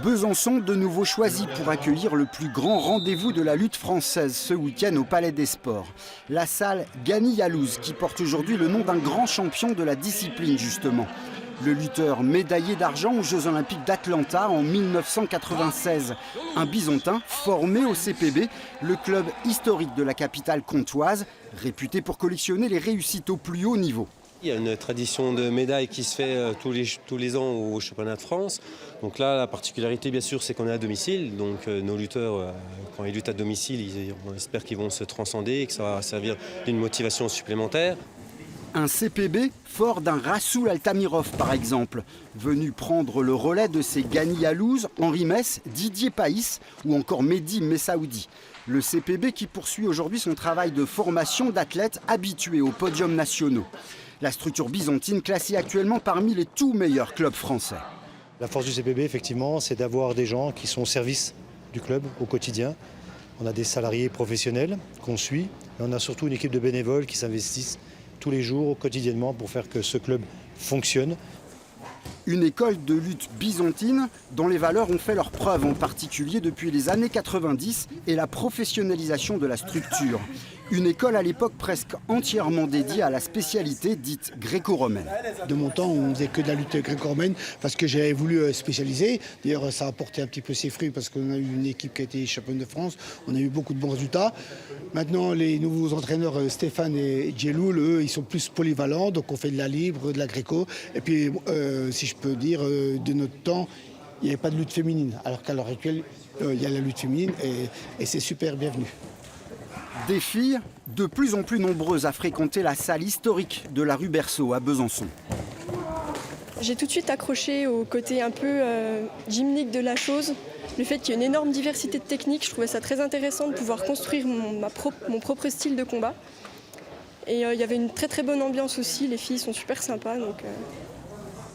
Besançon, de nouveau choisi pour accueillir le plus grand rendez-vous de la lutte française ce week-end au Palais des Sports. La salle Gani Yalouz, qui porte aujourd'hui le nom d'un grand champion de la discipline justement. Le lutteur médaillé d'argent aux Jeux Olympiques d'Atlanta en 1996. Un bisontin formé au CPB, le club historique de la capitale comtoise, réputé pour collectionner les réussites au plus haut niveau. Il y a une tradition de médailles qui se fait tous les ans au championnat de France. Donc là, la particularité, bien sûr, c'est qu'on est à domicile. Donc nos lutteurs, quand ils luttent à domicile, on espère qu'ils vont se transcender et que ça va servir d'une motivation supplémentaire. Un CPB fort d'un Rassoul Altamirov, par exemple, venu prendre le relais de ses Gani Yalouz, Henri Mess, Didier Païs ou encore Mehdi Messaoudi. Le CPB qui poursuit aujourd'hui son travail de formation d'athlètes habitués aux podiums nationaux. La structure byzantine classée actuellement parmi les tout meilleurs clubs français. La force du CPB, effectivement, c'est d'avoir des gens qui sont au service du club au quotidien. On a des salariés professionnels qu'on suit, et on a surtout une équipe de bénévoles qui s'investissent tous les jours, quotidiennement, pour faire que ce club fonctionne. Une école de lutte byzantine dont les valeurs ont fait leur preuve, en particulier depuis les années 90 et la professionnalisation de la structure. Une école à l'époque presque entièrement dédiée à la spécialité dite gréco-romaine. De mon temps, on ne faisait que de la lutte gréco-romaine parce que j'avais voulu spécialiser. D'ailleurs, ça a porté un petit peu ses fruits parce qu'on a eu une équipe qui a été championne de France. On a eu beaucoup de bons résultats. Maintenant, les nouveaux entraîneurs, Stéphane et Djeloul, eux, ils sont plus polyvalents. Donc, on fait de la libre, de la gréco. Et puis, si je peux dire, de notre temps, il n'y avait pas de lutte féminine. Alors qu'à l'heure actuelle, il y a la lutte féminine et c'est super bienvenu. Des filles de plus en plus nombreuses à fréquenter la salle historique de la rue Berceau à Besançon. J'ai tout de suite accroché au côté un peu gymnique de la chose. Le fait qu'il y ait une énorme diversité de techniques, je trouvais ça très intéressant de pouvoir construire mon propre style de combat. Et il y avait une très très bonne ambiance aussi, les filles sont super sympas.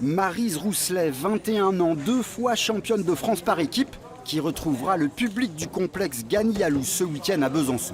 Maryse Rousselet, 21 ans, 2 fois championne de France par équipe, qui retrouvera le public du complexe Gani Yalouz ce week-end à Besançon.